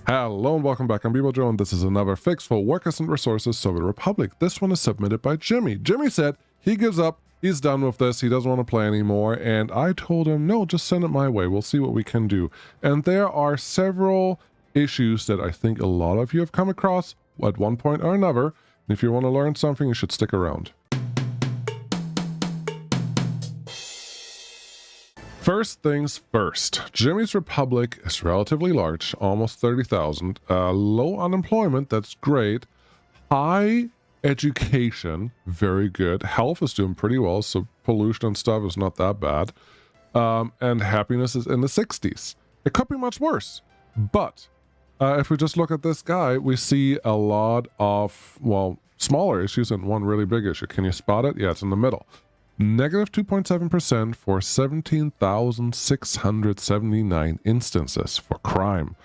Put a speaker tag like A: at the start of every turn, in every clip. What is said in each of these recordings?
A: Hello and welcome back. I'm bballjo, and this is another fix for Workers and Resources Soviet Republic. This one is submitted by Jimmy. Jimmy said he gives up, he's done with this, he doesn't want to play anymore, and I told him, no, just send it my way, we'll see what we can do. And there are several issues that I think a lot of you have come across at one point or another, and if you want to learn something, you should stick around. First things first, Jimmy's Republic is relatively large, almost 30,000, low unemployment, that's great, high education, very good, health is doing pretty well, so pollution and stuff is not that bad, and happiness is in the 60s. It could be much worse, but if we just look at this guy, we see a lot of, well, smaller issues and one really big issue. Can you spot it? Yeah, it's in the middle. Negative 2.7% for 17,679 instances for crime.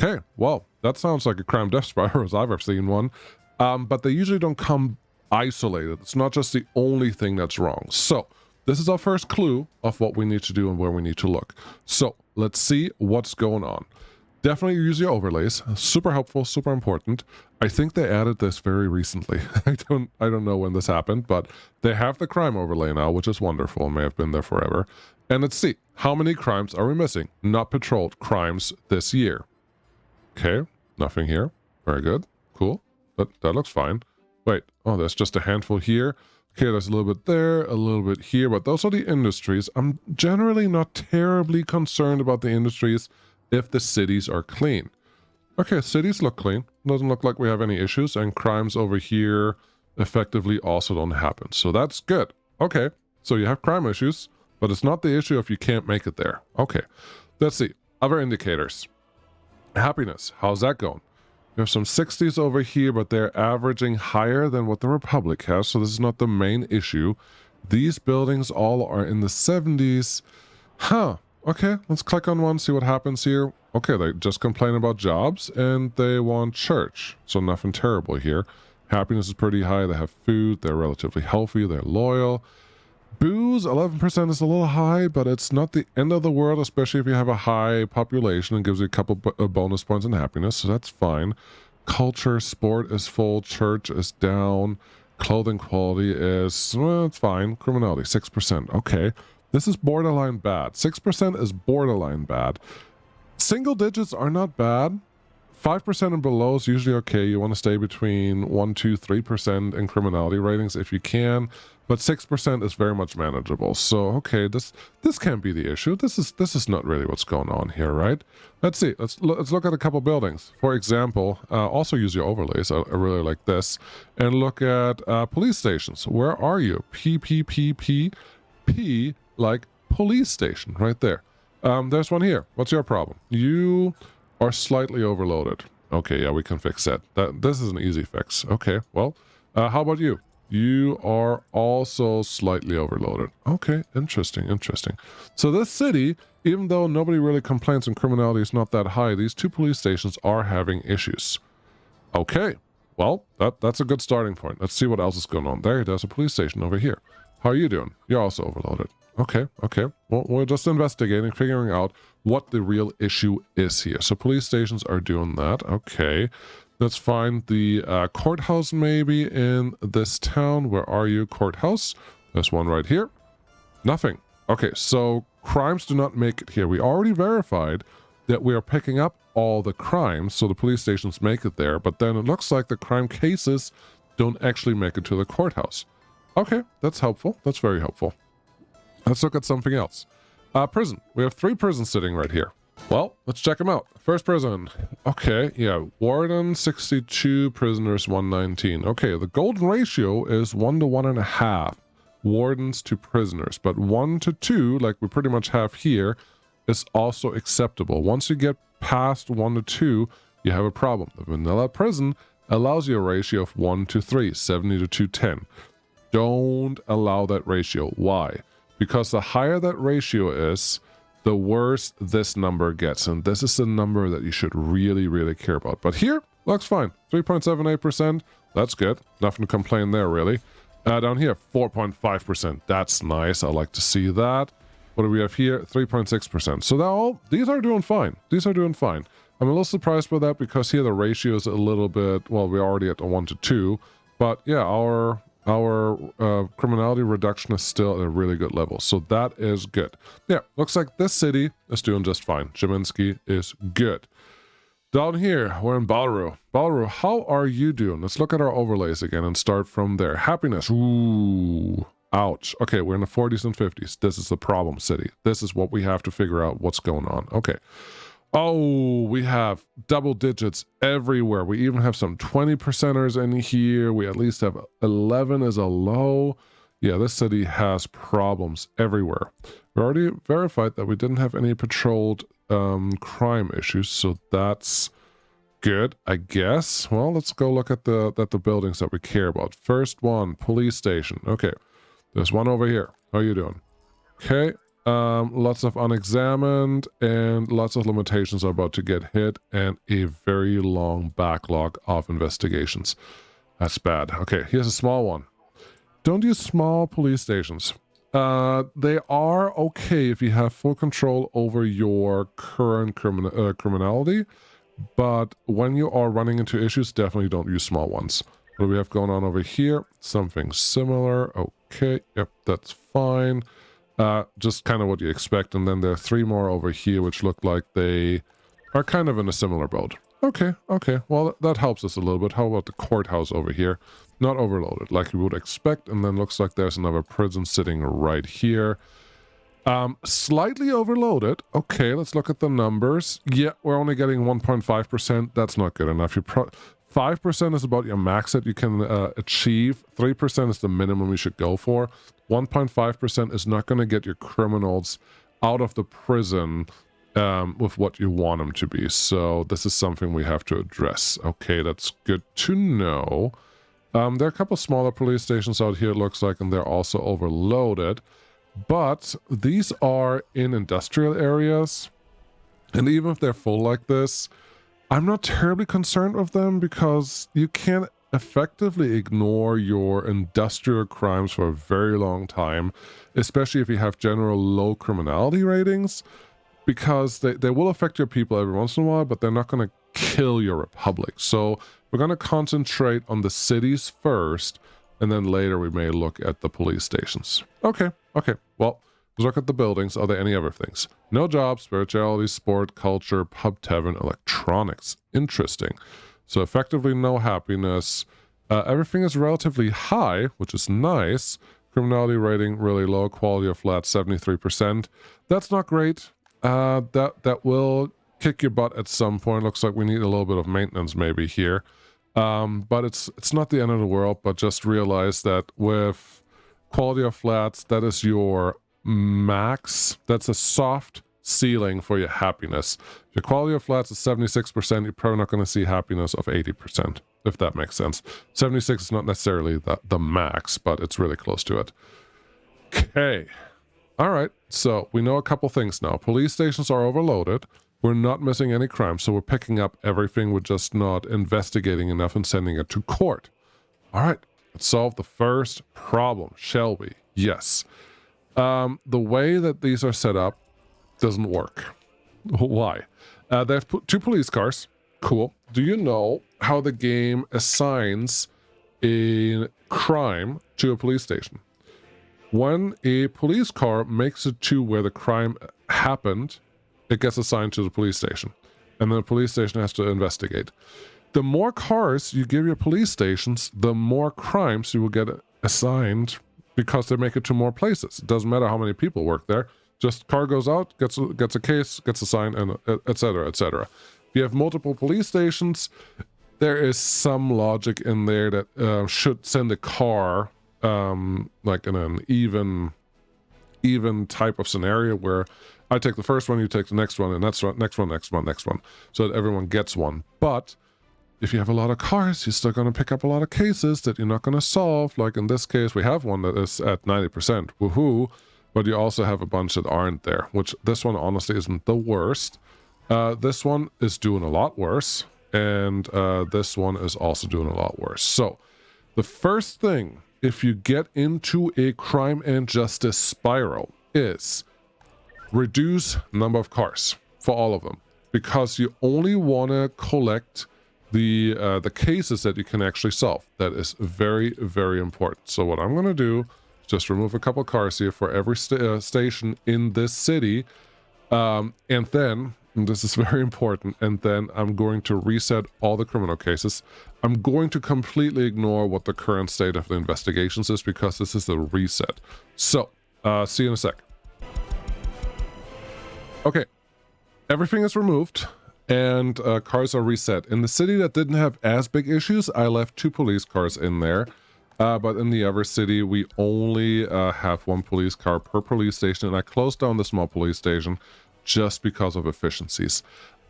A: Okay, well, that sounds like a crime death spiral as I've ever seen one. But they usually don't come isolated. It's not just the only thing that's wrong. So this is our first clue of what we need to do and where we need to look. So let's see what's going on. Definitely use your overlays. Super helpful, super important. I think they added this very recently. I don't know when this happened, but they have the crime overlay now, which is wonderful. May have been there forever. And let's see, how many crimes are we missing? Not patrolled crimes this year. Okay, nothing here. Very good. Cool. That looks fine. Wait, oh, there's just a handful here. Okay, there's a little bit there, a little bit here, but those are the industries. I'm generally not terribly concerned about the industries if the cities are clean. Okay, cities look clean. Doesn't look like we have any issues, and crimes over here effectively also don't happen. So that's good. Okay, so you have crime issues, but it's not the issue if you can't make it there. Okay, let's see. Other indicators. Happiness, how's that going? We have some 60s over here, but they're averaging higher than what the Republic has, so this is not the main issue. These buildings all are in the 70s. Huh. Okay, let's click on one, see what happens here. Okay, they just complain about jobs and they want church. So nothing terrible here. Happiness is pretty high. They have food. They're relatively healthy. They're loyal. Booze, 11% is a little high, but it's not the end of the world, especially if you have a high population and gives you a couple bonus points in happiness. So that's fine. Culture, sport is full. Church is down. Clothing quality is, well, it's fine. Criminality, 6%. Okay. This is borderline bad. 6% is borderline bad. Single digits are not bad. 5% and below is usually okay. You want to stay between 1, 2, 3% in criminality ratings if you can. But 6% is very much manageable. So, okay, this can't be the issue. This is not really what's going on here, right? Let's see. Let's look at a couple buildings. For example, also use your overlays. I really like this. And look at police stations. Where are you? P, like police station right there. There's one here. What's your problem? You are slightly overloaded. Okay, yeah, we can fix that. This is an easy fix. Okay, well, how about you? You are also slightly overloaded. Okay, interesting. So this city, even though nobody really complains and criminality is not that high, these two police stations are having issues. Okay, well, that's a good starting point. Let's see what else is going on. There's a police station over here. How are you doing? You're also overloaded. Okay. Well, we're just investigating, figuring out what the real issue is here. So police stations are doing that. Okay. Let's find the courthouse maybe in this town. Where are you, courthouse? There's one right here. Nothing. Okay, so crimes do not make it here. We already verified that we are picking up all the crimes, so the police stations make it there, but then it looks like the crime cases don't actually make it to the courthouse. Okay, that's helpful. That's very helpful. Let's look at something else. Prison. We have 3 prisons sitting right here. Well, let's check them out. First prison. Okay, yeah. Warden, 62. Prisoners, 119. Okay, the golden ratio is 1 to 1.5 wardens to prisoners. But 1 to 2, like we pretty much have here, is also acceptable. Once you get past 1 to 2, you have a problem. The vanilla prison allows you a ratio of 1 to 3, 70 to 210. Don't allow that ratio. Why? Because the higher that ratio is, the worse this number gets. And this is the number that you should really, really care about. But here, looks fine. 3.78%. That's good. Nothing to complain there, really. Down here, 4.5%. That's nice. I like to see that. What do we have here? 3.6%. So these are doing fine. These are doing fine. I'm a little surprised by that because here the ratio is a little bit, well, we're already at a 1 to 2, but yeah, our criminality reduction is still at a really good level, so that is good. Yeah, looks like this city is doing just fine. Cheminsky is good. Down here, we're in bballjo. bballjo, how are you doing? Let's look at our overlays again and start from there. Happiness, ooh, ouch. Okay, we're in the 40s and 50s. This is the problem city. This is what we have to figure out what's going on. Okay. Oh, we have double digits everywhere. We even have some 20%ers in here. We at least have 11 as a low. Yeah, this city has problems everywhere. We already verified that we didn't have any patrolled crime issues, so that's good, I guess. Well, let's go look at the buildings that we care about. First one, police station. Okay, there's one over here. How are you doing? Okay, lots of unexamined and lots of limitations are about to get hit and a very long backlog of investigations. That's bad. Okay, here's a small one. Don't use small police stations. They are okay if you have full control over your current criminality, but when you are running into issues, definitely don't use small ones. What do we have going on over here? Something similar. Okay, yep, that's fine. Just kind of what you expect, and then there are 3 more over here which look like they are kind of in a similar boat. Okay, well, that helps us a little bit. How about the courthouse over here? Not overloaded, like you would expect, and then looks like there's another prison sitting right here. Slightly overloaded. Okay, let's look at the numbers. Yeah, we're only getting 1.5%. That's not good enough. 5% is about your max that you can achieve. 3% is the minimum you should go for. 1.5% is not going to get your criminals out of the prison with what you want them to be. So this is something we have to address. Okay, that's good to know. There are a couple smaller police stations out here, it looks like, and they're also overloaded. But these are in industrial areas. And even if they're full like this, I'm not terribly concerned with them because you can't effectively ignore your industrial crimes for a very long time, especially if you have general low criminality ratings, because they will affect your people every once in a while, but they're not going to kill your republic. So we're going to concentrate on the cities first, and then later we may look at the police stations. Okay, well, let's look at the buildings. Are there any other things? No jobs, spirituality, sport, culture, pub, tavern, electronics. Interesting. So effectively no happiness. Everything is relatively high, which is nice. Criminality rating really low. Quality of flat 73%. That's not great. That will kick your butt at some point. Looks like we need a little bit of maintenance maybe here. But it's not the end of the world, but just realize that with quality of flats, that is your max. That's a soft ceiling for your happiness. If your quality of flats is 76%, you're probably not going to see happiness of 80%, if that makes sense. 76 is not necessarily the max, but it's really close to it. Okay. All right. So we know a couple things now. Police stations are overloaded. We're not missing any crime, so we're picking up everything. We're just not investigating enough and sending it to court. All right. Let's solve the first problem, shall we? Yes. The way that these are set up doesn't work. Why? They have 2 police cars. Cool. Do you know how the game assigns a crime to a police station? When a police car makes it to where the crime happened, it gets assigned to the police station. And then the police station has to investigate. The more cars you give your police stations, the more crimes you will get assigned because they make it to more places. It doesn't matter how many people work there. Just car goes out, gets a case, gets assigned, and etc., etc. If you have multiple police stations, there is some logic in there that should send a car like in an even type of scenario where I take the first one, you take the next one, and next one, so that everyone gets one. But if you have a lot of cars, you're still going to pick up a lot of cases that you're not going to solve. Like in this case, we have one that is at 90%. Woohoo! But you also have a bunch that aren't there, which this one honestly isn't the worst. This one is doing a lot worse, and this one is also doing a lot worse. So the first thing, if you get into a crime and justice spiral, is reduce number of cars for all of them. because you only want to collect the cases that you can actually solve. That is very, very important. So what I'm going to do is just remove a couple cars here for every station in this city, and then, and this is very important, and then I'm going to reset all the criminal cases. I'm going to completely ignore what the current state of the investigations is, because this is a reset. So see you in a sec. Okay, everything is removed and cars are reset. In the city that didn't have as big issues, I left 2 police cars in there. But in the other city, we only have 1 police car per police station, and I closed down the small police station just because of efficiencies.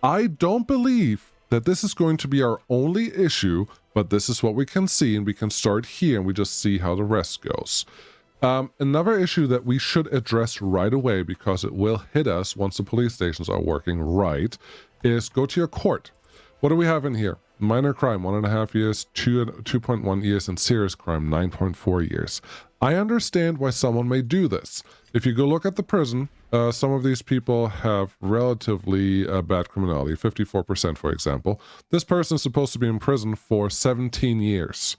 A: I don't believe that this is going to be our only issue, but this is what we can see, and we can start here and we just see how the rest goes. Another issue that we should address right away, because it will hit us once the police stations are working right, is go to your court. What do we have in here? Minor crime, 1.5 years, 2.1 years, and serious crime, 9.4 years. I understand why someone may do this. If you go look at the prison, some of these people have relatively bad criminality, 54% for example. This person is supposed to be in prison for 17 years.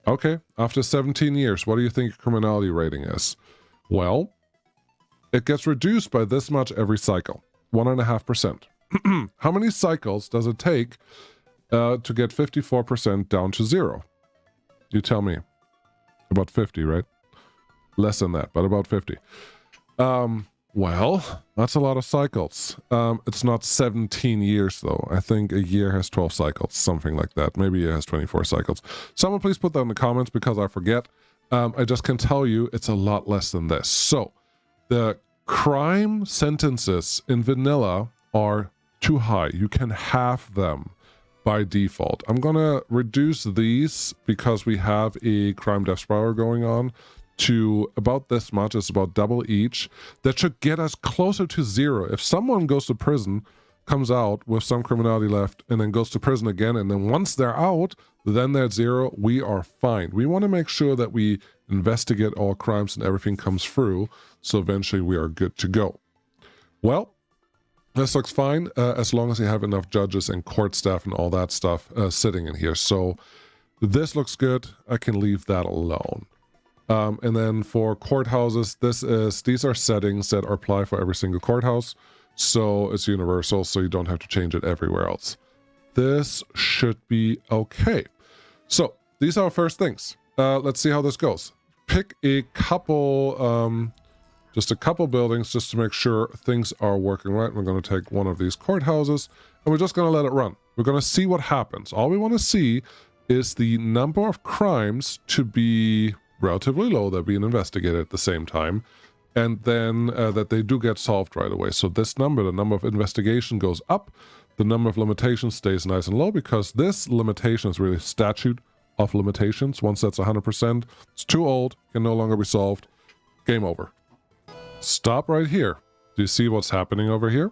A: Okay, after 17 years, what do you think your criminality rating is? Well, it gets reduced by this much every cycle, 1.5%. How many cycles does it take to get 54% down to 0? You tell me. About 50, right? Less than that, but about 50. Well, that's a lot of cycles. It's not 17 years, though. I think a year has 12 cycles, something like that. Maybe it has 24 cycles. Someone please put that in the comments, because I forget. I just can tell you it's a lot less than this. So, the crime sentences in vanilla are too high. You can halve them by default. I'm gonna reduce these, because we have a crime death spiral going on, to about this much. It's about double each. That should get us closer to 0. If someone goes to prison, comes out with some criminality left, and then goes to prison again, and then once they're out, then they're at 0, we are fine. We want to make sure that we investigate all crimes and everything comes through, so eventually we are good to go. Well, this looks fine, as long as you have enough judges and court staff and all that stuff sitting in here. So this looks good. I can leave that alone. And then for courthouses, these are settings that apply for every single courthouse. So it's universal, so you don't have to change it everywhere else. This should be okay. So these are our first things. Let's see how this goes. Pick a couple... just a couple buildings, just to make sure things are working right. We're going to take one of these courthouses, and we're just going to let it run. We're going to see what happens. All we want to see is the number of crimes to be relatively low, that are being investigated at the same time, and then that they do get solved right away. So this number, the number of investigation, goes up. The number of limitations stays nice and low, because this limitation is really statute of limitations. Once that's 100%, it's too old, can no longer be solved. Game over. Stop right here. Do you see what's happening over here?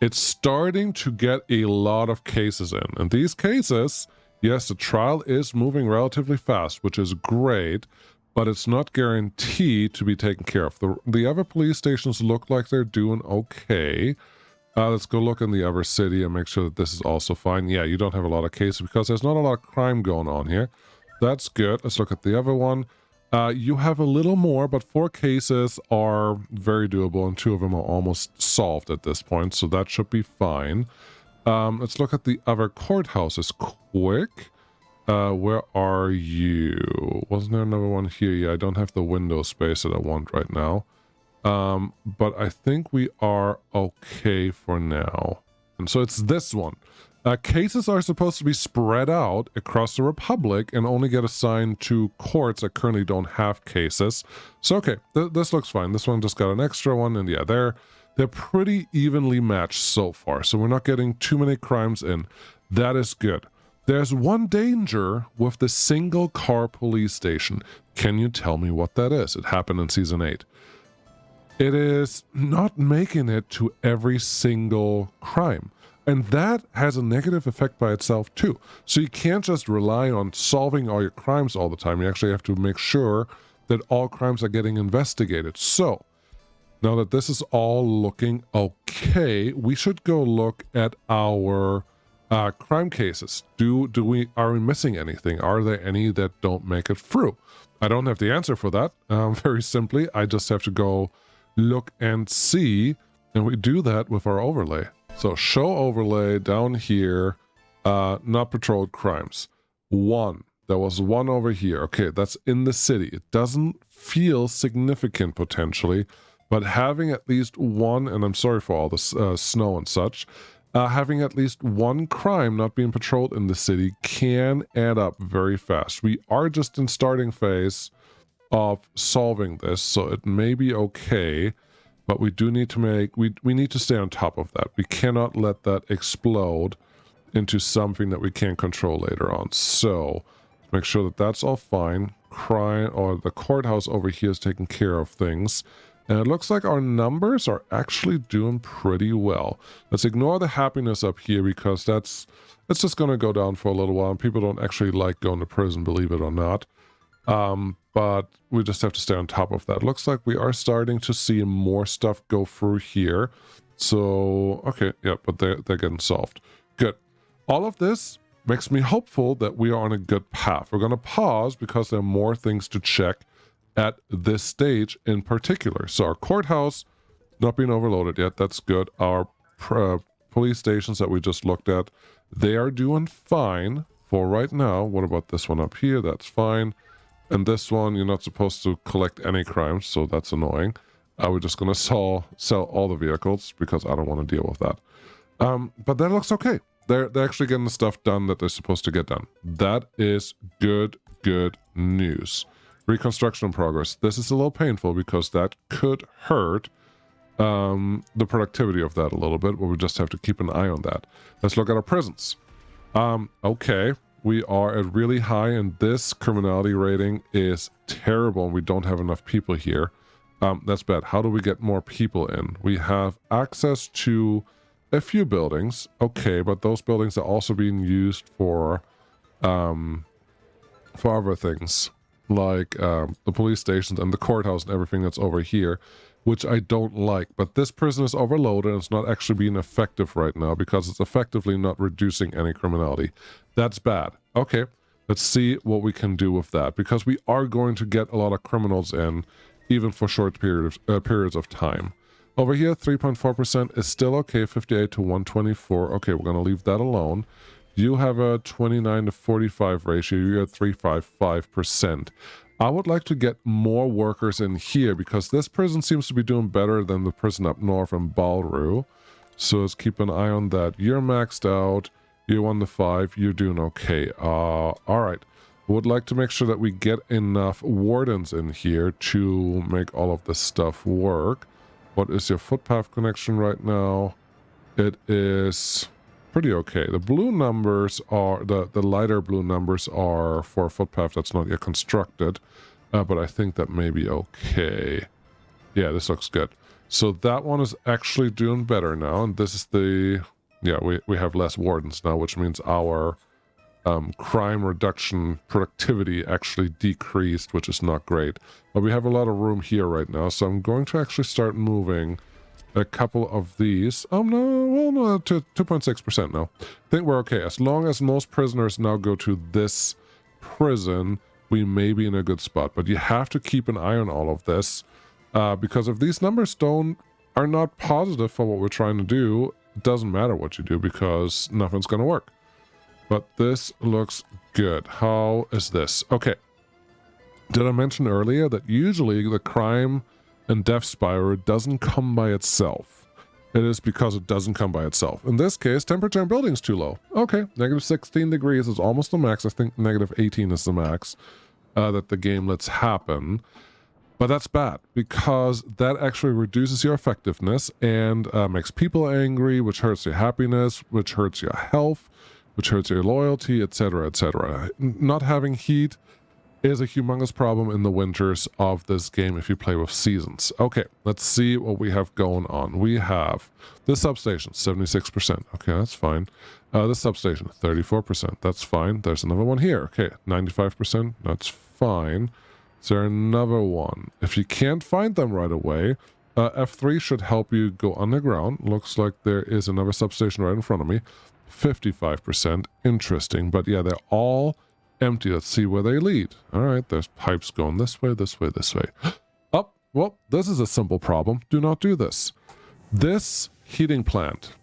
A: It's starting to get a lot of cases in. And these cases, yes, the trial is moving relatively fast, which is great, but it's not guaranteed to be taken care of. The other police stations look like they're doing okay. Let's go look in the other city and make sure that this is also fine. Yeah, you don't have a lot of cases, because there's not a lot of crime going on here. That's good. Let's look at the other one. You have a little more, but 4 cases are very doable, and 2 of them are almost solved at this point, so that should be fine. Let's look at the other courthouses quick. Where are you? Wasn't there another one here? Yeah, I don't have the window space that I want right now. But I think we are okay for now. And so it's this one. Cases are supposed to be spread out across the Republic and only get assigned to courts that currently don't have cases. So, okay, this looks fine. This one just got an extra one, and yeah, they're pretty evenly matched so far. So we're not getting too many crimes in. That is good. There's one danger with the single car police station. Can you tell me what that is? It happened in Season 8. It is not making it to every single crime. And that has a negative effect by itself too. So you can't just rely on solving all your crimes all the time. You actually have to make sure that all crimes are getting investigated. So Now that this is all looking okay, we should go look at our crime cases. Are we missing anything? Are there any that don't make it through? I don't have the answer for that. Very simply, I just have to go look and see, and we do that with our overlay. So show overlay down here, not patrolled crimes. One. There was one over here. Okay, that's in the city. It doesn't feel significant potentially, but having at least one, and I'm sorry for all this snow and such, having at least one crime not being patrolled in the city can add up very fast. We are just in starting phase of solving this, so it may be okay, but we do need to we need to stay on top of that. We cannot let that explode into something that we can't control later on. So make sure that that's all fine. Crime, or the courthouse over here, is taking care of things. And it looks like our numbers are actually doing pretty well. Let's ignore the happiness up here because it's just going to go down for a little while. And people don't actually like going to prison, believe it or not. But we just have to stay on top of that. Looks like we are starting to see more stuff go through here. So, okay, yeah, but they're getting solved. Good. All of this makes me hopeful that we are on a good path. We're going to pause because there are more things to check at this stage in particular. So our courthouse not being overloaded yet, that's good. Our police stations that we just looked at, they are doing fine for right now. What about this one up here? That's fine. And this one, you're not supposed to collect any crimes, so that's annoying. We're just going to sell all the vehicles because I don't want to deal with that. But that looks okay. They're actually getting the stuff done that they're supposed to get done. That is good news. Reconstruction in progress. This is a little painful because that could hurt the productivity of that a little bit, but we just have to keep an eye on that. Let's look at our prisons. Okay, we are at really high, and this criminality rating is terrible, and we don't have enough people here. That's bad. How do we get more people in? We have access to a few buildings, okay, but those buildings are also being used for other things, like the police stations and the courthouse and everything that's over here, which I don't like. But this prison is overloaded and it's not actually being effective right now because it's effectively not reducing any criminality. That's bad. Okay, let's see what we can do with that, because we are going to get a lot of criminals in, even for short periods of time. Over here, 3.4% is still okay, 58 to 124. Okay, we're going to leave that alone. You have a 29 to 45 ratio. You're at 355%. I would like to get more workers in here because this prison seems to be doing better than the prison up north in bballjo. So let's keep an eye on that. You're maxed out. You're 1 to 5. You're doing okay. All right. Would like to make sure that we get enough wardens in here to make all of this stuff work. What is your footpath connection right now? It is pretty okay. The blue numbers are, the lighter blue numbers are for a footpath that's not yet constructed, but I think that may be okay. Yeah, this looks good. So that one is actually doing better now, and this is the, yeah, we have less wardens now, which means our crime reduction productivity actually decreased, which is not great. But we have a lot of room here right now, so I'm going to actually start moving a couple of these. Oh no, well, no, to 2.6% now. I think we're okay. As long as most prisoners now go to this prison, we may be in a good spot. But you have to keep an eye on all of this, because if these numbers are not positive for what we're trying to do, it doesn't matter what you do because nothing's going to work. But this looks good. How is this? Okay. Did I mention earlier that usually the crime and death spiral doesn't come by itself? It is because it doesn't come by itself. In this case, temperature in buildings too low. Okay, negative 16 degrees is almost the max. I think negative 18 is the max that the game lets happen. But that's bad because that actually reduces your effectiveness and makes people angry, which hurts your happiness, which hurts your health, which hurts your loyalty, etc., etc. Not having heat is a humongous problem in the winters of this game if you play with seasons. Okay, let's see what we have going on. We have this substation, 76%. Okay, that's fine. This substation, 34%. That's fine. There's another one here. Okay, 95%. That's fine. Is there another one? If you can't find them right away, F3 should help you go underground. Looks like there is another substation right in front of me. 55%. Interesting. But yeah, they're all empty. Let's see where they lead. All right, there's pipes going this way, this way, this way. Oh, well, this is a simple problem. Do not do this. This heating plant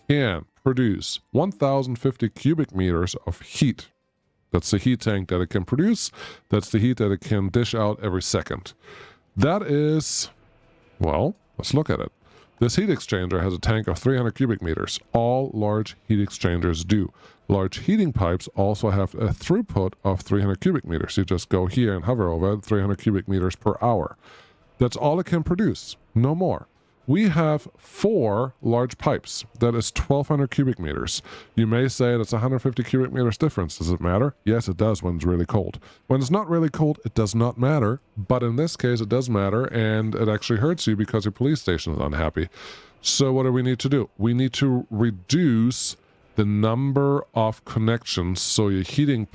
A: can produce 1,050 cubic meters of heat. That's the heat tank that it can produce. That's the heat that it can dish out every second. That is, well, let's look at it. This heat exchanger has a tank of 300 cubic meters. All large heat exchangers do. Large heating pipes also have a throughput of 300 cubic meters. You just go here and hover over it, 300 cubic meters per hour. That's all it can produce, no more. We have 4 large pipes. That is 1,200 cubic meters. You may say that's 150 cubic meters difference. Does it matter? Yes, it does when it's really cold. When it's not really cold, it does not matter. But in this case, it does matter, and it actually hurts you because your police station is unhappy. So what do we need to do? We need to reduce the number of connections so your heating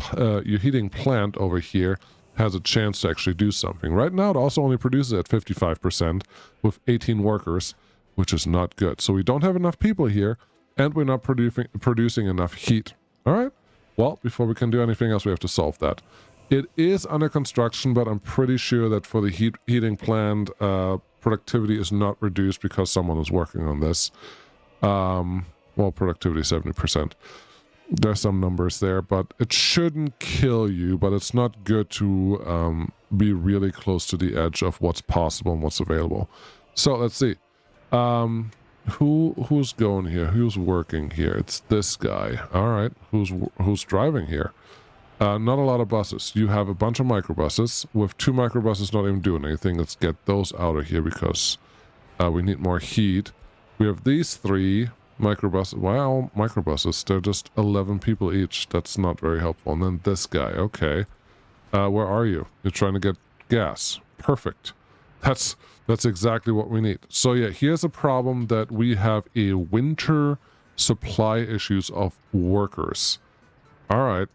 A: plant over here has a chance to actually do something. Right now, it also only produces at 55% with 18 workers, which is not good. So we don't have enough people here, and we're not producing enough heat. All right? Well, before we can do anything else, we have to solve that. It is under construction, but I'm pretty sure that for the heating plant, productivity is not reduced because someone is working on this. Well, productivity 70%. There's some numbers there, but it shouldn't kill you, but it's not good to be really close to the edge of what's possible and what's available. So let's see. Who's going here? Who's working here? It's this guy. All right. Who's driving here? Not a lot of buses. You have a bunch of microbuses. With 2 microbuses not even doing anything, let's get those out of here because we need more heat. We have these 3 microbuses. Wow, microbuses. They're just 11 people each. That's not very helpful. And then this guy. Okay. Where are you? You're trying to get gas. Perfect. That's exactly what we need. So yeah, here's a problem that we have a winter supply issues of workers. All right.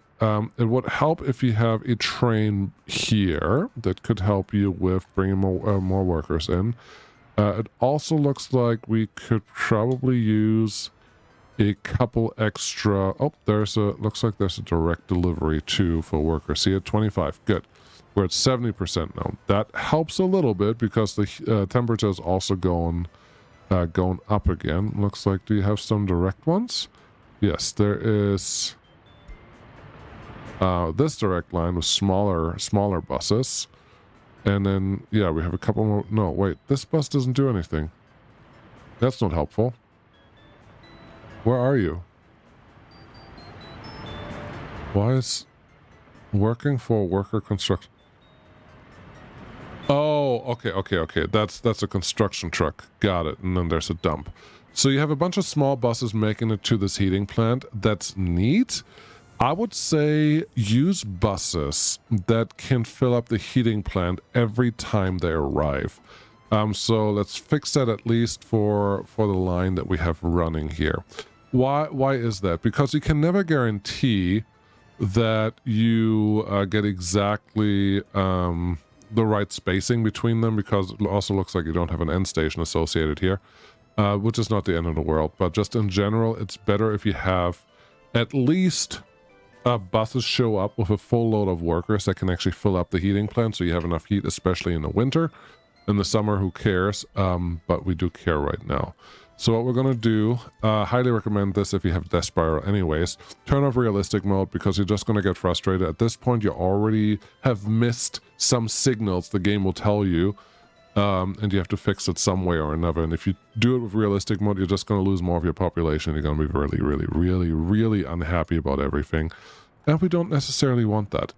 A: It would help if you have a train here that could help you with bringing more workers in. It also looks like we could probably use a couple extra. Oh, looks like there's a direct delivery too for workers. See, at 25, good. We're at 70% now. That helps a little bit because the temperature is also going up again. Looks like, do you have some direct ones? Yes, there is. This direct line with smaller buses. And then, yeah, we have a couple more. No, wait, this bus doesn't do anything. That's not helpful. Where are you? Why is working for worker construction? Oh, okay. That's a construction truck. Got it. And then there's a dump. So you have a bunch of small buses making it to this heating plant. That's neat. I would say use buses that can fill up the heating plant every time they arrive. So let's fix that at least for the line that we have running here. Why is that? Because you can never guarantee that you get exactly the right spacing between them, because it also looks like you don't have an end station associated here, which is not the end of the world. But just in general, it's better if you have at least buses show up with a full load of workers that can actually fill up the heating plant, so you have enough heat, especially in the winter. In the summer, who cares? But we do care right now. So what we're going to do, highly recommend this if you have Death Spiral anyways. Turn off realistic mode because you're just going to get frustrated. At this point, you already have missed some signals the game will tell you, and you have to fix it some way or another. And if you do it with realistic mode, you're just going to lose more of your population. You're going to be really unhappy about everything. And we don't necessarily want that.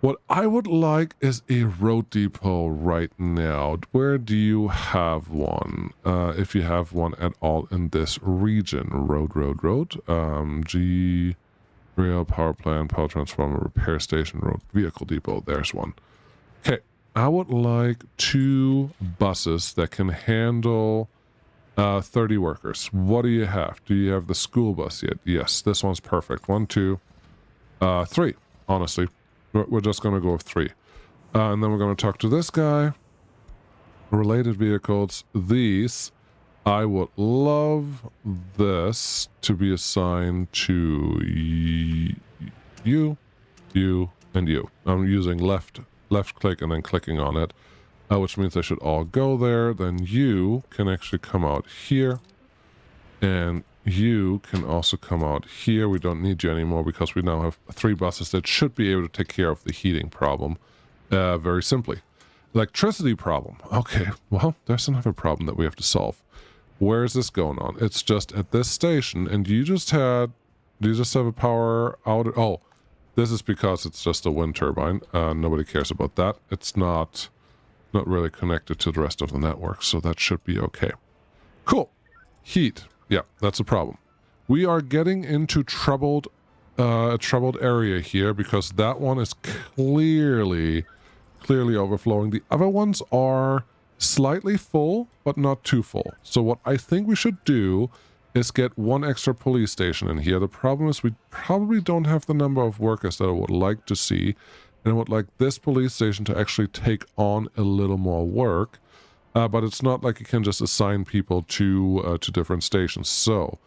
A: What I would like is a road depot right now. Where do you have one? If you have one at all in this region. Road. G, rail, power plant, power transformer, repair station, road, vehicle depot. There's one. Okay, I would like 2 buses that can handle 30 workers. What do you have? Do you have the school bus yet? Yes, this one's perfect. 1, 2, 3, honestly. We're just going to go with 3. And then we're going to talk to this guy. Related vehicles, these, I would love this to be assigned to you, and you. I'm using left click and then clicking on it, which means they should all go there. Then you can actually come out here, and you can also come out here. We don't need you anymore because we now have 3 buses that should be able to take care of the heating problem very simply. Electricity problem. Okay, well, there's another problem that we have to solve. Where is this going on? It's just at this station, and do you just have a power out? Oh, this is because it's just a wind turbine. Nobody cares about that. It's not really connected to the rest of the network, so that should be okay. Cool. Heat. Yeah, that's a problem. We are getting into a troubled area here because that one is clearly overflowing. The other ones are slightly full, but not too full. So what I think we should do is get 1 extra police station in here. The problem is we probably don't have the number of workers that I would like to see, and I would like this police station to actually take on a little more work. But it's not like you can just assign people to different stations. So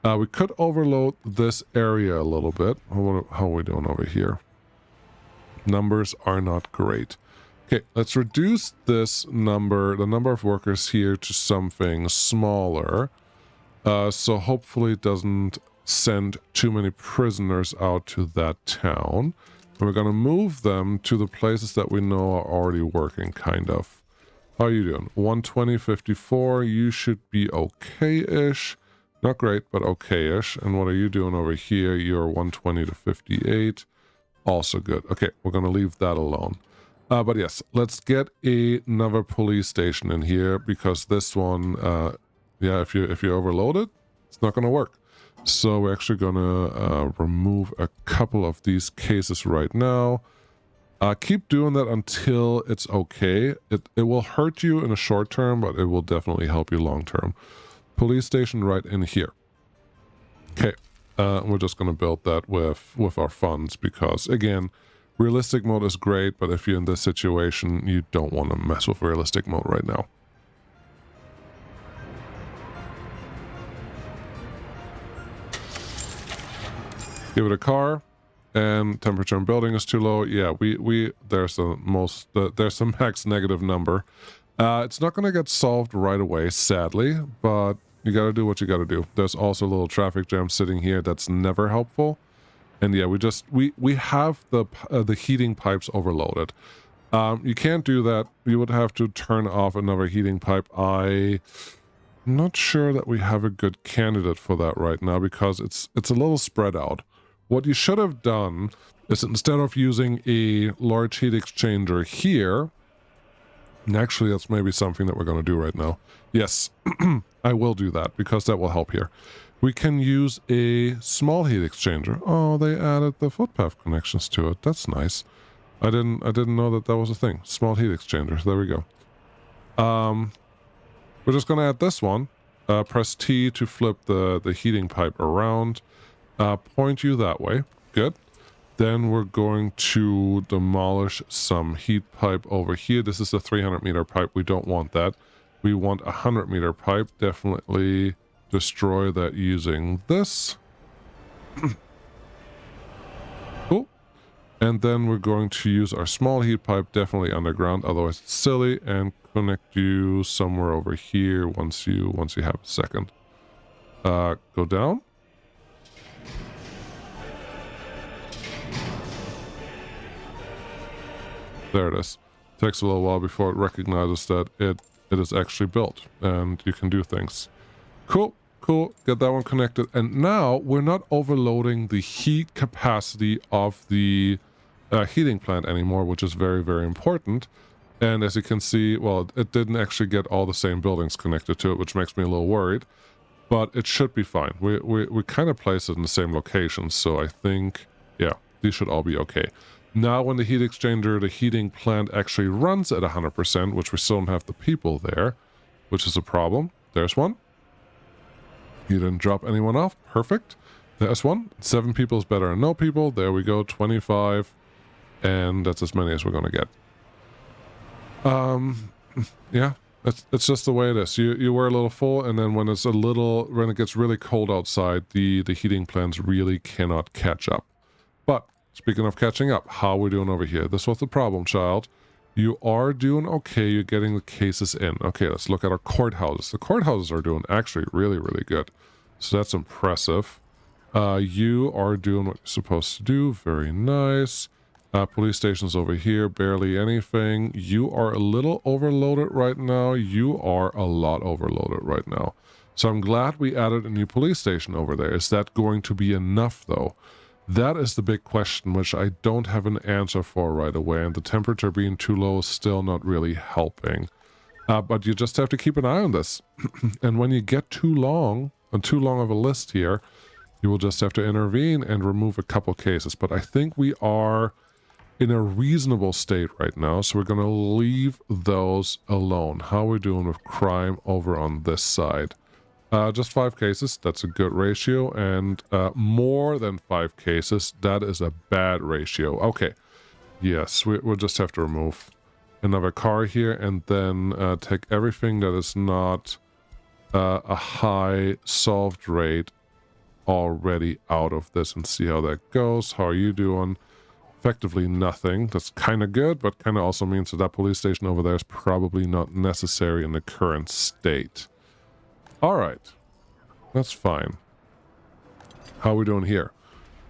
A: we could overload this area a little bit. How are we doing over here? Numbers are not great. Okay, let's reduce the number of workers here to something smaller. So hopefully it doesn't send too many prisoners out to that town. And we're going to move them to the places that we know are already working, kind of. How are you doing? 120, 54. You should be okay-ish. Not great, but okay-ish. And what are you doing over here? You're 120 to 58. Also good. Okay, we're going to leave that alone. But yes, let's get another police station in here because this one, yeah, if you overload it, it's not going to work. So we're actually going to remove a couple of these cases right now. Keep doing that until it's okay. It will hurt you in the short term, but it will definitely help you long term. Police station right in here. Okay, we're just going to build that with our funds because, again, realistic mode is great, but if you're in this situation, you don't want to mess with realistic mode right now. Give it a car. And temperature in building is too low. Yeah, there's the max negative number. It's not going to get solved right away, sadly, but you got to do what you got to do. There's also a little traffic jam sitting here that's never helpful. And yeah, we have the heating pipes overloaded. You can't do that. You would have to turn off another heating pipe. I'm not sure that we have a good candidate for that right now because it's a little spread out. What you should have done is instead of using a large heat exchanger here, and actually that's maybe something that we're going to do right now. Yes, I will do that because that will help here. We can use a small heat exchanger. Oh, they added the footpath connections to it. That's nice. I didn't know that was a thing. Small heat exchanger. There we go. We're just going to add this one. Press T to flip the heating pipe around. Point you that way. Good. Then we're going to demolish some heat pipe over here. This is a 300-meter pipe. We don't want that. We want a 100-meter pipe. Definitely destroy that using this. Cool. And then we're going to use our small heat pipe, definitely underground, otherwise it's silly, and connect you somewhere over here once you have a second. Go down. There it is. Takes a little while before it recognizes that it is actually built and you can do things. Cool. Get that one connected. And now we're not overloading the heat capacity of the heating plant anymore, which is very, very important. And as you can see, well, it didn't actually get all the same buildings connected to it, which makes me a little worried. But it should be fine. We kind of place it in the same location, so I think, yeah, these should all be okay. Now when the heat exchanger, the heating plant actually runs at 100%, which we still don't have the people there, which is a problem. There's one. You didn't drop anyone off. Perfect. There's one. 7 people is better than no people. There we go. 25. And that's as many as we're going to get. Yeah, It's just the way it is. You wear a little full, and then when it gets really cold outside, the heating plans really cannot catch up. But speaking of catching up, how are we doing over here? This was the problem, child. You are doing okay. You're getting the cases in. Okay, let's look at our courthouses. The courthouses are doing actually really, really good. So that's impressive. You are doing what you're supposed to do. Very nice. Police stations over here, barely anything. You are a little overloaded right now. You are a lot overloaded right now. So I'm glad we added a new police station over there. Is that going to be enough, though? That is the big question, which I don't have an answer for right away. And the temperature being too low is still not really helping. But you just have to keep an eye on this. And when you get too long of a list here, you will just have to intervene and remove a couple cases. But I think we are in a reasonable state right now, so we're going to leave those alone. How are we doing with crime over on this side? Just 5 cases, that's a good ratio, and more than 5 cases, that is a bad ratio. Okay, yes, we'll just have to remove another car here, and then take everything that is not a high solved rate already out of this and see how that goes. How are you doing? Effectively nothing. That's kind of good, but kind of also means that that police station over there is probably not necessary in the current state. All right, that's fine. How are we doing here?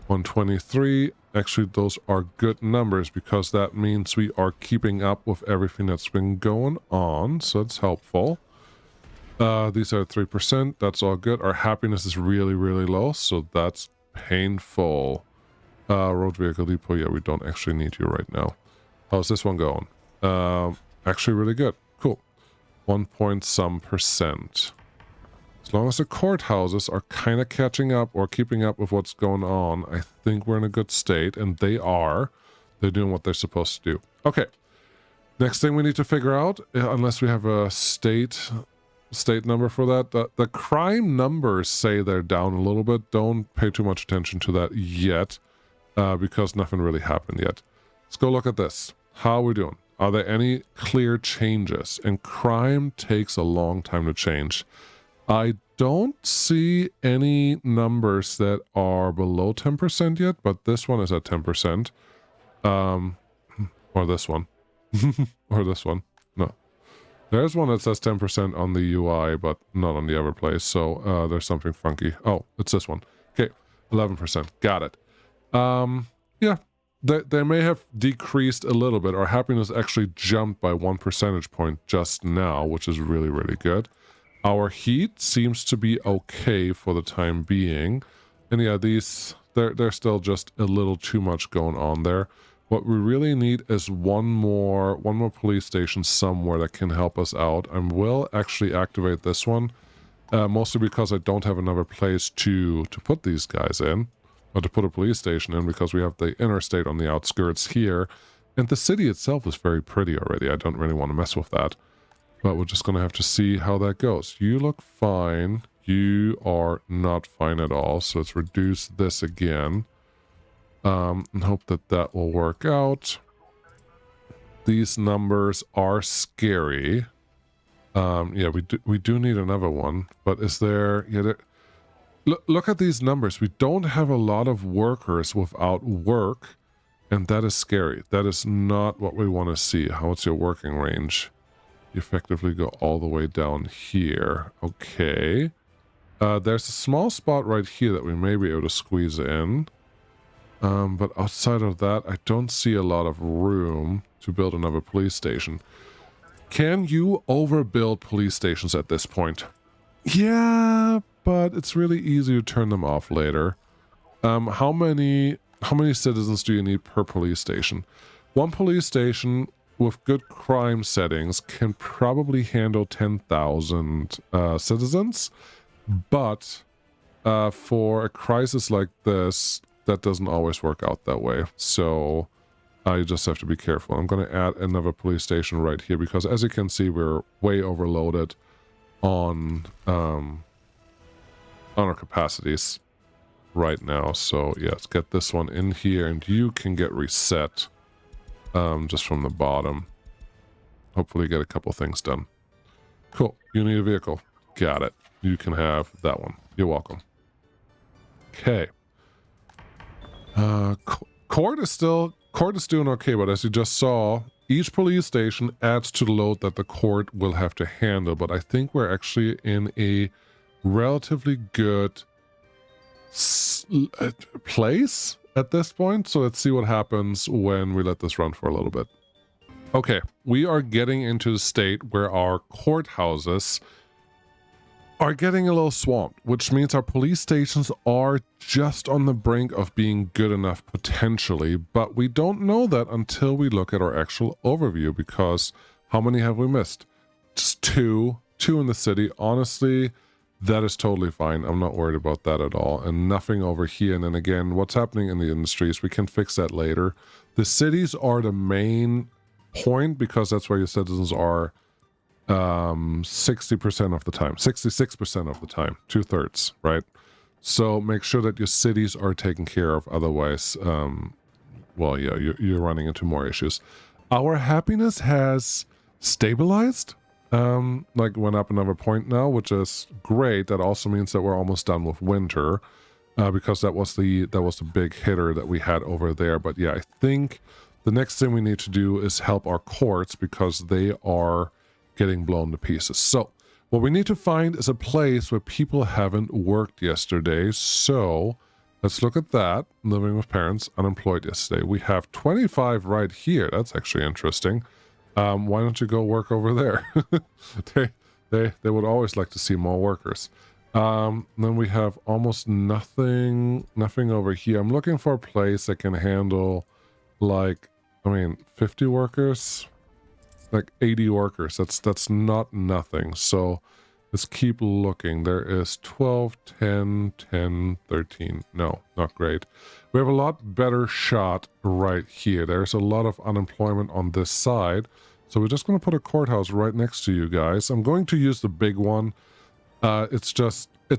A: 123. Actually, those are good numbers because that means we are keeping up with everything that's been going on, so it's helpful. These are 3%. That's all good. Our happiness is really, really low, so that's painful. Road vehicle depot, yeah, we don't actually need you right now. How's this one going? Actually really good. Cool. 1 point some percent. As long as the courthouses are kind of catching up or keeping up with what's going on, I think we're in a good state, and they are. They're doing what they're supposed to do. Okay. Next thing we need to figure out, unless we have a state number for that, the crime numbers say they're down a little bit. Don't pay too much attention to that yet. Because nothing really happened yet. Let's go look at this. How are we doing? Are there any clear changes? And crime takes a long time to change. I don't see any numbers that are below 10% yet, but this one is at 10%. Or this one. Or this one. No. There's one that says 10% on the UI, but not on the other place. So there's something funky. Oh, it's this one. Okay, 11%. Got it. Yeah, they may have decreased a little bit. Our happiness actually jumped by 1 percentage point just now, which is really, really good. Our heat seems to be okay for the time being. And yeah, they're still just a little too much going on there. What we really need is one more police station somewhere that can help us out. I will actually activate this one, mostly because I don't have another place to put these guys in. Or to put a police station in, because we have the interstate on the outskirts here. And the city itself is very pretty already. I don't really want to mess with that. But we're just going to have to see how that goes. You look fine. You are not fine at all. So let's reduce this again. And hope that will work out. These numbers are scary. Yeah, we do need another one. But is there... Yeah, look at these numbers. We don't have a lot of workers without work, and that is scary. That is not what we want to see. How's your working range? You effectively go all the way down here. Okay. There's a small spot right here that we may be able to squeeze in. But outside of that, I don't see a lot of room to build another police station. Can you overbuild police stations at this point? Yeah, but it's really easy to turn them off later. How many citizens do you need per police station? One police station with good crime settings can probably handle 10,000 citizens, but for a crisis like this, that doesn't always work out that way. So you just have to be careful. I'm going to add another police station right here because, as you can see, we're way overloaded on our capacities right now. So yeah, let's get this one in here, and you can get reset just from the bottom. Hopefully get a couple things done. Cool. You need a vehicle. Got it. You can have that one. You're welcome. Okay. Court is doing okay, but as you just saw, each police station adds to the load that the court will have to handle. But I think we're actually in a relatively good place at this point. So let's see what happens when we let this run for a little bit. Okay, we are getting into the state where our courthouses are getting a little swamped, which means our police stations are just on the brink of being good enough potentially, but we don't know that until we look at our actual overview, because how many have we missed? Just two in the city. Honestly, that is totally fine. I'm not worried about that at all, and nothing over here. And then again, what's happening in the industries, we can fix that later. The cities are the main point because that's where your citizens are 60% of the time, 66% of the time, 2/3, right? So make sure that your cities are taken care of. Otherwise, well, yeah, you're running into more issues. Our happiness has stabilized, like went up another point now, which is great. That also means that we're almost done with winter, because that was the big hitter that we had over there. But yeah, I think the next thing we need to do is help our courts because they are getting blown to pieces. So what we need to find is a place where people haven't worked yesterday. So let's look at that. Living with parents, unemployed yesterday. We have 25 right here. That's actually interesting. Why don't you go work over there? they would always like to see more workers. Then we have almost nothing over here. I'm looking for a place that can handle, like, 50 workers, like 80 workers. That's not nothing. So let's keep looking. There is 12, 10, 10, 13. No, not great. We have a lot better shot right here. There's a lot of unemployment on this side. So we're just going to put a courthouse right next to you guys. I'm going to use the big one. It's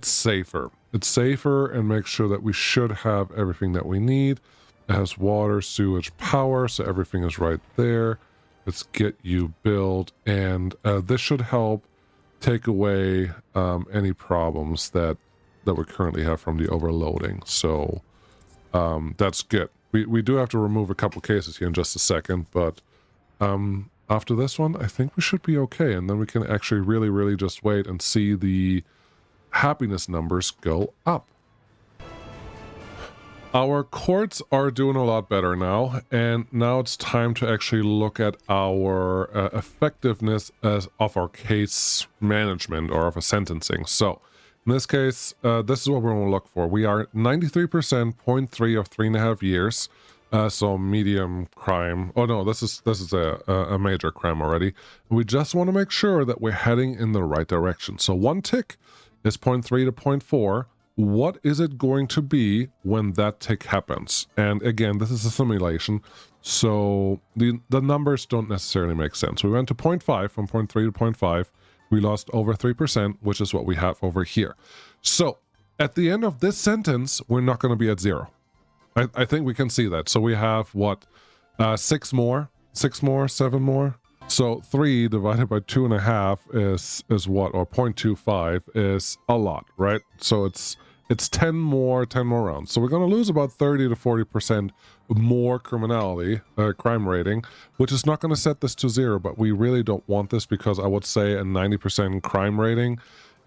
A: safer. It's safer and make sure that we should have everything that we need. It has water, sewage, power, so everything is right there. Let's get you built, and this should help take away any problems that we currently have from the overloading. So that's good. We do have to remove a couple cases here in just a second, but after this one, I think we should be okay, and then we can actually really just wait and see the happiness numbers go up. Our courts are doing a lot better now, and now it's time to actually look at our effectiveness of our case management or of a sentencing. So in this case, this is what we're going to look for. We are 93%, 0.3 of 3.5 years. So medium crime. Oh no, this is a major crime already. We just want to make sure that we're heading in the right direction. So one tick is 0.3 to 0.4. What is it going to be when that tick happens? And again, this is a simulation, so the numbers don't necessarily make sense. We went to 0.5, from 0.3 to 0.5. We lost over 3%, which is what we have over here. So at the end of this sentence, we're not going to be at 0. I think we can see that. So we have what, 6 more, 7 more. So 3 divided by 2.5 is what, or 0.25 is a lot, right? So it's 10 more rounds. So we're going to lose about 30 to 40% more criminality, crime rating, which is not going to set this to 0, but we really don't want this because I would say a 90% crime rating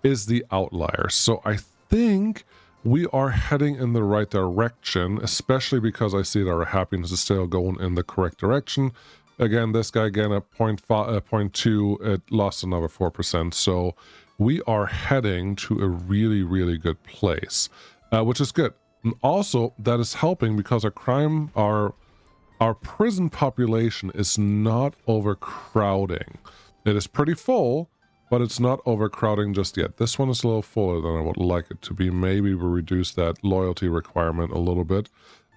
A: is the outlier. So I think we are heading in the right direction, especially because I see that our happiness is still going in the correct direction. Again, this guy again at 0.2, it lost another 4%. So we are heading to a really good place, which is good. And also, that is helping because our prison population is not overcrowding. It is pretty full, but it's not overcrowding just yet. This one is a little fuller than I would like it to be. Maybe we'll reduce that loyalty requirement a little bit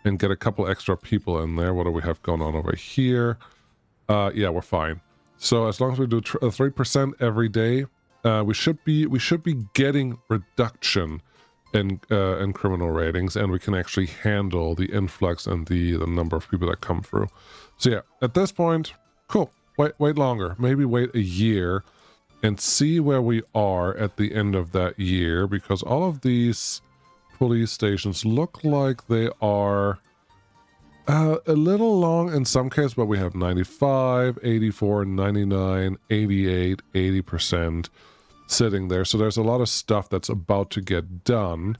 A: and get a couple extra people in there. What do we have going on over here? Yeah, we're fine. So as long as we do 3% every day, we should be getting reduction in criminal ratings, and we can actually handle the influx and the number of people that come through. So yeah, at this point, cool. Wait longer. Maybe wait a year and see where we are at the end of that year, because all of these police stations look like they are a little long in some cases, but we have 95, 84, 99, 88, 80% sitting there. So there's a lot of stuff that's about to get done.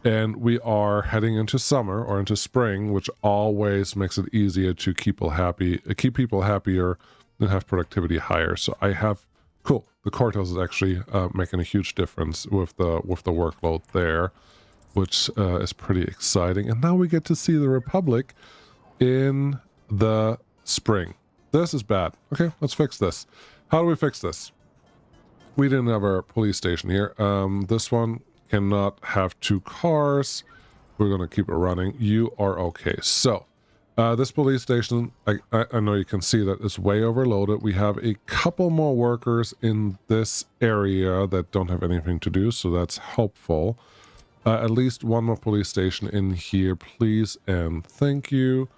A: And we are heading into summer or into spring, which always makes it easier to keep people happier and have productivity higher. So I have, cool, the courthouse is actually making a huge difference with the workload there, which is pretty exciting. And now we get to see the Republic in the spring. This is bad. Okay, let's fix this. How do we fix this? We didn't have our police station here. This one cannot have 2 cars. We're going to keep it running. You are okay. So, this police station, I know you can see that it's way overloaded. We have a couple more workers in this area that don't have anything to do, so that's helpful. At least one more police station in here, please, and thank you.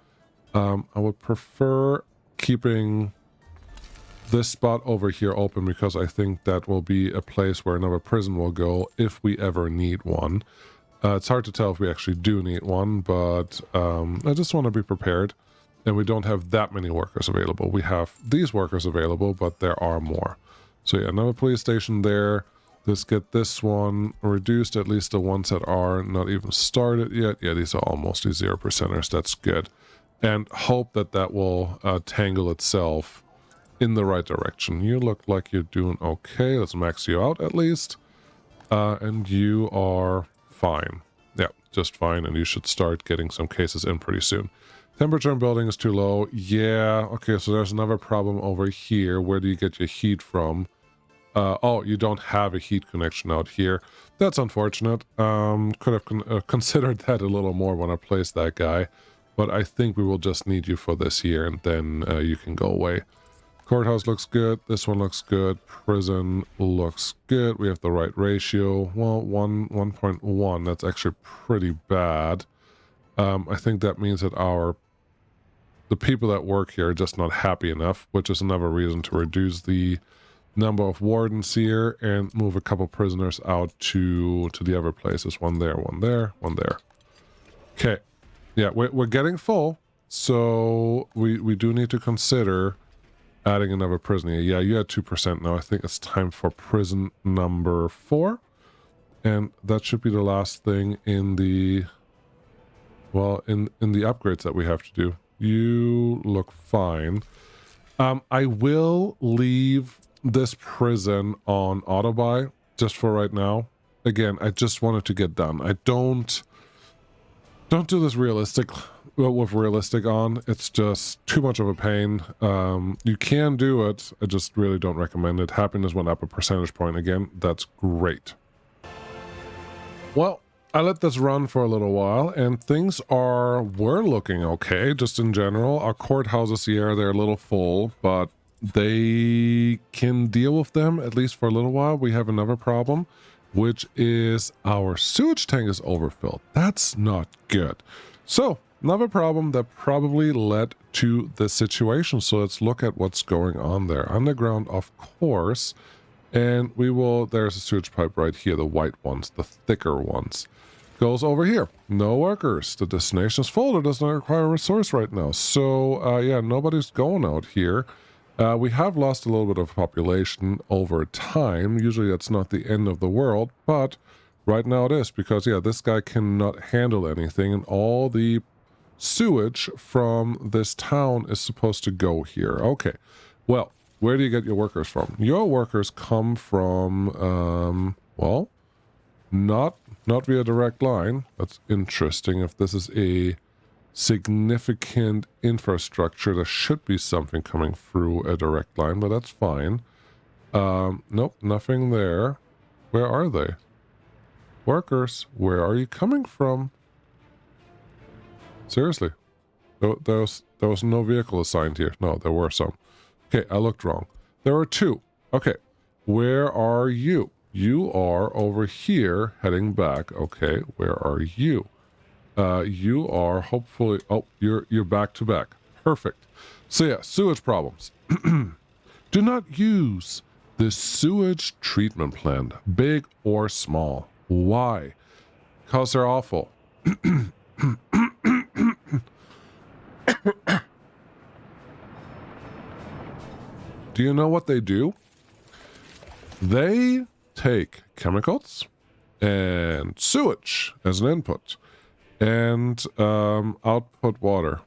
A: I would prefer keeping this spot over here open, because I think that will be a place where another prison will go if we ever need one. It's hard to tell if we actually do need one, but I just want to be prepared. And we don't have that many workers available. We have these workers available, but there are more. So yeah, another police station there. Let's get this one reduced, at least the ones that are not even started yet. Yeah, these are almost 0%ers. That's good. And hope that that will tangle itself in the right direction. You look like you're doing okay. Let's max you out at least. And you are fine. Yeah, just fine. And you should start getting some cases in pretty soon. Temperature in building is too low. Yeah, okay, so there's another problem over here. Where do you get your heat from? Oh, you don't have a heat connection out here. That's unfortunate. Could have considered that a little more when I placed that guy. But I think we will just need you for this year, and then you can go away. Courthouse looks good. This one looks good. Prison looks good. We have the right ratio. Well, 1.1. That's actually pretty bad. I think that means that the people that work here are just not happy enough, which is another reason to reduce the number of wardens here and move a couple prisoners out to the other places. One there, one there, one there. Okay. Yeah, we're getting full, so we do need to consider adding another prison here. Yeah, you had 2% now. I think it's time for prison number 4. And that should be the last thing in the, well, in the upgrades that we have to do. You look fine. I will leave this prison on auto buy just for right now. Again, I just wanted to get done. I don't do this with realistic on. It's just too much of a pain. You can do it. I just really don't recommend it. Happiness went up a percentage point again. That's great. Well, I let this run for a little while, and things were looking okay, just in general. Our courthouses here, they're a little full, but they can deal with them, at least for a little while. We have another problem, which is our sewage tank is overfilled. That's not good. So, another problem that probably led to this situation. So let's look at what's going on there. Underground, of course. And there's a sewage pipe right here, the white ones, the thicker ones. Goes over here. No workers. The destination is full. It does not require a resource right now. So, yeah, nobody's going out here. We have lost a little bit of population over time. Usually that's not the end of the world, but right now it is, because, yeah, this guy cannot handle anything, and all the sewage from this town is supposed to go here. Okay, well, where do you get your workers from? Your workers come from, well, not via direct line. That's interesting. If this is a significant infrastructure, there should be something coming through a direct line, but that's fine. Nope, nothing there. Where are they? Workers, where are you coming from? Seriously. There was no vehicle assigned here. No, there were some. Okay, I looked wrong. There are 2. Okay, where are you? You are over here heading back. Okay, where are you? You are hopefully, oh, you're back to back. Perfect. So yeah, sewage problems. Do not use The sewage treatment plant, big or small. Why? Because they're awful. Do you know what they do? They take chemicals and sewage as an input and output water.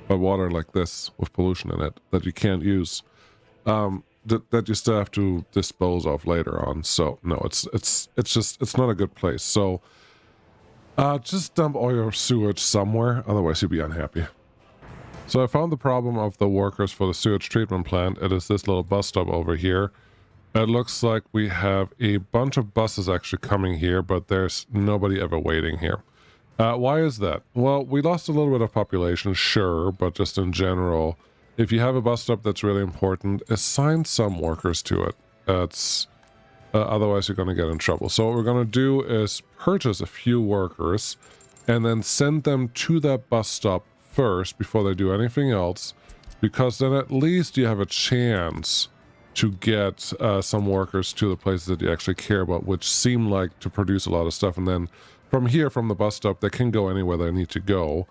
A: But water like this with pollution in it that you can't use, that you still have to dispose of later on. So no, it's not a good place. So just dump all your sewage somewhere, otherwise you'll be unhappy. So I found the problem of the workers for the sewage treatment plant. It is this little bus stop over here. It looks like we have a bunch of buses actually coming here, but there's nobody ever waiting here. Why is that? Well, we lost a little bit of population, sure, but just in general, if you have a bus stop that's really important, assign some workers to it. It's otherwise you're going to get in trouble. So what we're going to do is purchase a few workers and then send them to that bus stop first before they do anything else, because then at least you have a chance to get some workers to the places that you actually care about, which seem like to produce a lot of stuff. And then from here, from the bus stop, they can go anywhere they need to go.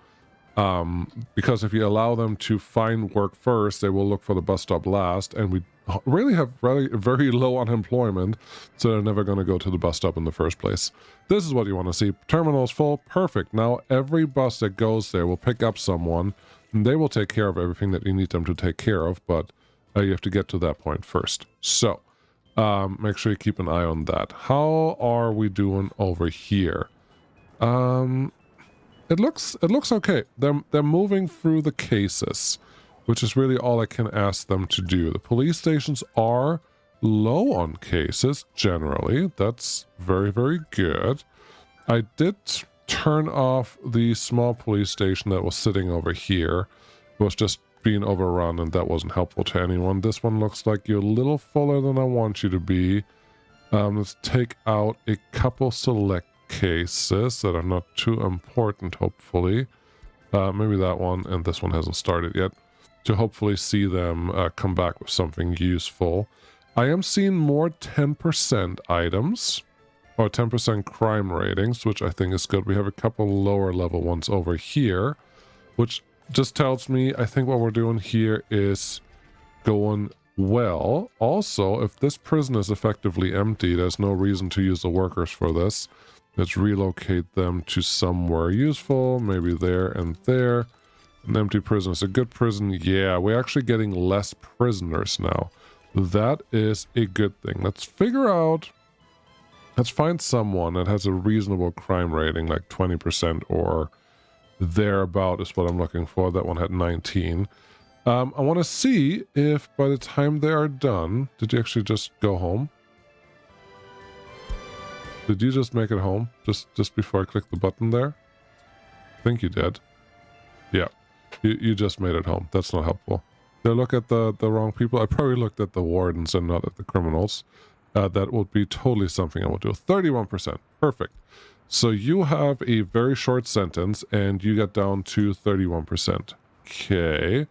A: Because if you allow them to find work first, they will look for the bus stop last, and we really have very low unemployment, so they're never going to go to the bus stop in the first place. This is what you want to see. Terminal's full, perfect. Now every bus that goes there will pick up someone, and they will take care of everything that you need them to take care of, but you have to get to that point first. So make sure you keep an eye on that. How are we doing over here? It looks okay. They're moving through the cases, which is really all I can ask them to do. The police stations are low on cases generally. That's very, very good. I did turn off the small police station that was sitting over here. It was just being overrun, and that wasn't helpful to anyone. This one looks like you're a little fuller than I want you to be. Let's take out a couple select cases that are not too important, hopefully. Maybe that one, and this one hasn't started yet, to hopefully see them come back with something useful. I am seeing more 10% items, or 10% crime ratings, which I think is good. We have a couple lower level ones over here, which just tells me I think what we're doing here is going well. Also, if this prison is effectively empty, there's no reason to use the workers for this. Let's relocate them to somewhere useful, maybe there and there. An empty prison is a good prison. Yeah, we're actually getting less prisoners now. That is a good thing. Let's find someone that has a reasonable crime rating, like 20% or thereabout is what I'm looking for. That one had 19. I want to see if by the time they are done, did you actually just go home? Did you just make it home just before I clicked the button there? I think you did. Yeah, you just made it home. That's not helpful. Did I look at the wrong people? I probably looked at the wardens and not at the criminals. That would be totally something I would do. 31%. Perfect. So you have a very short sentence and you get down to 31%. Okay.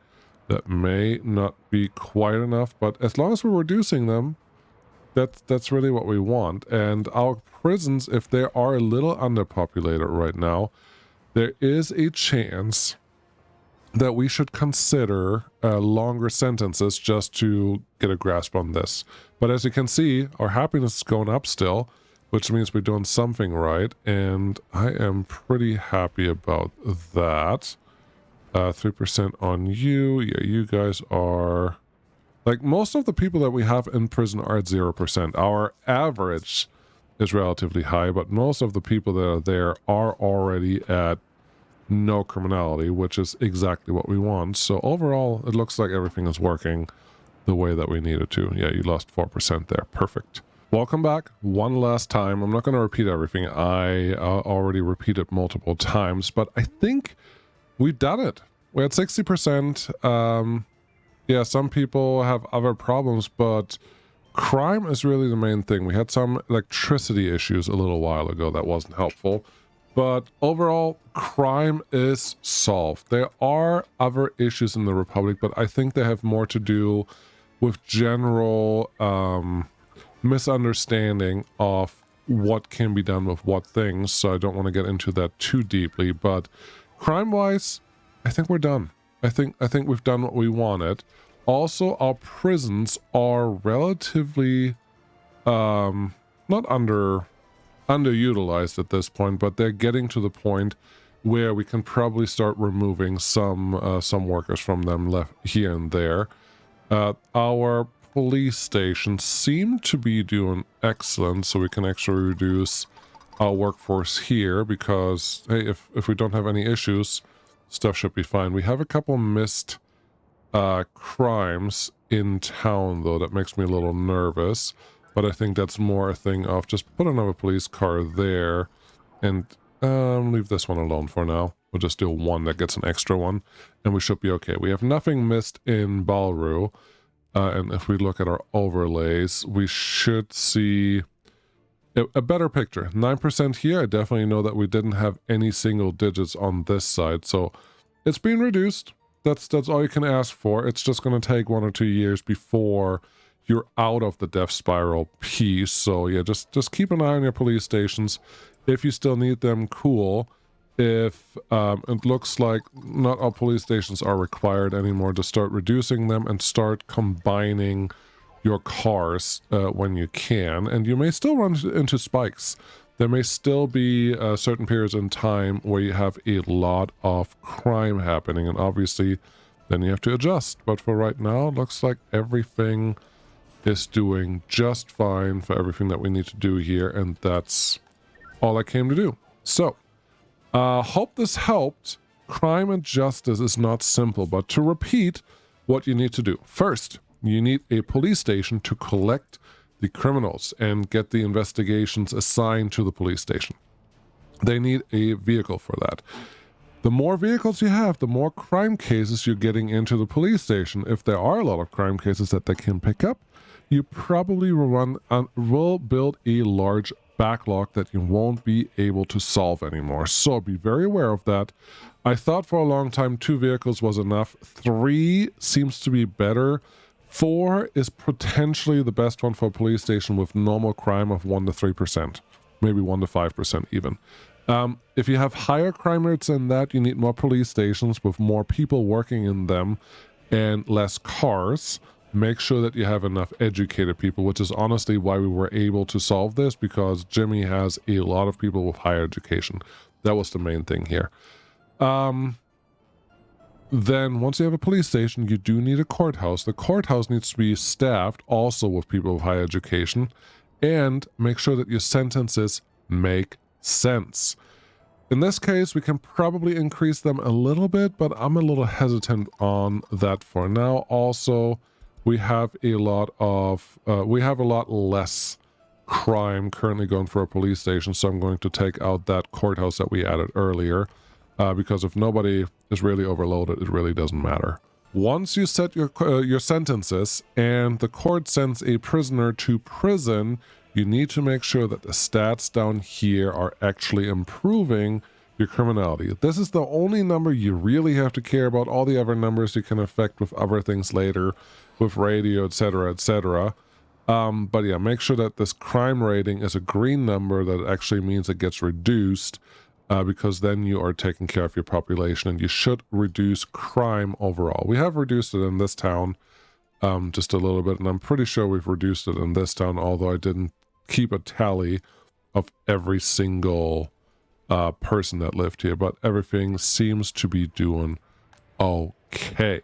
A: That may not be quite enough, but as long as we're reducing them, that's really what we want. And our prisons, if they are a little underpopulated right now, there is a chance that we should consider longer sentences just to get a grasp on this. But as you can see, our happiness is going up still, which means we're doing something right, and I am pretty happy about that. 3% on you. Yeah, you guys are... Like, most of the people that we have in prison are at 0%. Our average is relatively high, but most of the people that are there are already at no criminality, which is exactly what we want. So overall, it looks like everything is working the way that we need it to. Yeah, you lost 4% there. Perfect. Welcome back one last time. I'm not going to repeat everything. I already repeated multiple times, but I think we've done it. We're at 60%. Yeah, some people have other problems, but crime is really the main thing. We had some electricity issues a little while ago that wasn't helpful. But overall, crime is solved. There are other issues in the Republic, but I think they have more to do with general misunderstanding of what can be done with what things. So I don't want to get into that too deeply. But crime-wise, I think we're done. I think we've done what we wanted. Also, our prisons are relatively not underutilized at this point, but they're getting to the point where we can probably start removing some workers from them left here and there. Our police stations seem to be doing excellent, so we can actually reduce our workforce here because, hey, if we don't have any issues, stuff should be fine. We have a couple missed crimes in town, though. That makes me a little nervous. But I think that's more a thing of just put another police car there and leave this one alone for now. We'll just do one that gets an extra one, and we should be okay. We have nothing missed in bballjo, and if we look at our overlays, we should see a better picture. 9% here. I definitely know that we didn't have any single digits on this side, so it's being reduced. That's all you can ask for. It's just going to take 1 or 2 years before you're out of the death spiral piece. So yeah, just keep an eye on your police stations. If you still need them, cool. If it looks like not all police stations are required anymore, to start reducing them and start combining your cars when you can. And you may still run into spikes. There may still be certain periods in time where you have a lot of crime happening, and obviously then you have to adjust. But for right now, it looks like everything is doing just fine for everything that we need to do here, and that's all I came to do. So, hope this helped. Crime and justice is not simple, but to repeat what you need to do. First, you need a police station to collect the criminals and get the investigations assigned to the police station. They need a vehicle for that. The more vehicles you have, the more crime cases you're getting into the police station. If there are a lot of crime cases that they can pick up, you probably will build a large backlog that you won't be able to solve anymore. So be very aware of that. I thought for a long time 2 vehicles was enough. 3 seems to be better. 4 is potentially the best one for a police station with normal crime of 1 to 3%, maybe 1 to 5% even. If you have higher crime rates than that, you need more police stations with more people working in them and less cars. Make sure that you have enough educated people, which is honestly why we were able to solve this, because Jimmy has a lot of people with higher education. That was the main thing here. Then once you have a police station, you do need a courthouse. The courthouse needs to be staffed also with people with high education, and make sure that your sentences make sense. In this case, we can probably increase them a little bit, but I'm a little hesitant on that for now. Also, we have a lot less crime currently going for a police station, so I'm going to take out that courthouse that we added earlier, because if nobody is really overloaded, it really doesn't matter. Once you set your sentences and the court sends a prisoner to prison, you need to make sure that the stats down here are actually improving your criminality. This is the only number you really have to care about. All the other numbers you can affect with other things later, with radio, etc., etc. But yeah, make sure that this crime rating is a green number. That actually means it gets reduced, because then you are taking care of your population, and you should reduce crime overall. We have reduced it in this town just a little bit, and I'm pretty sure we've reduced it in this town, although I didn't keep a tally of every single person that lived here, but everything seems to be doing okay.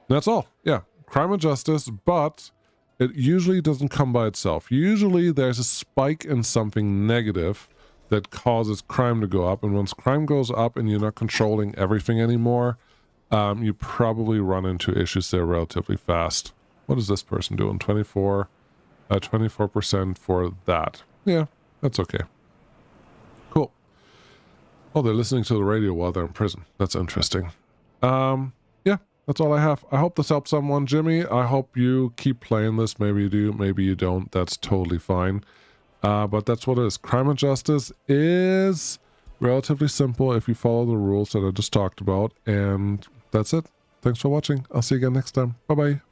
A: That's all. Yeah, crime and justice, but it usually doesn't come by itself. Usually there's a spike in something negative that causes crime to go up, and once crime goes up and you're not controlling everything anymore, you probably run into issues there relatively fast. What is this person doing? 24% for that. Yeah, that's okay. Cool. Oh, they're listening to the radio while they're in prison. That's interesting. Yeah, that's all I have. I hope this helps someone. Jimmy, I hope you keep playing this. Maybe you do, maybe you don't. That's totally fine. But that's what it is. Crime and justice is Relatively simple if you follow the rules that I just talked about, and that's it. Thanks for watching. I'll see you again next time. Bye-bye.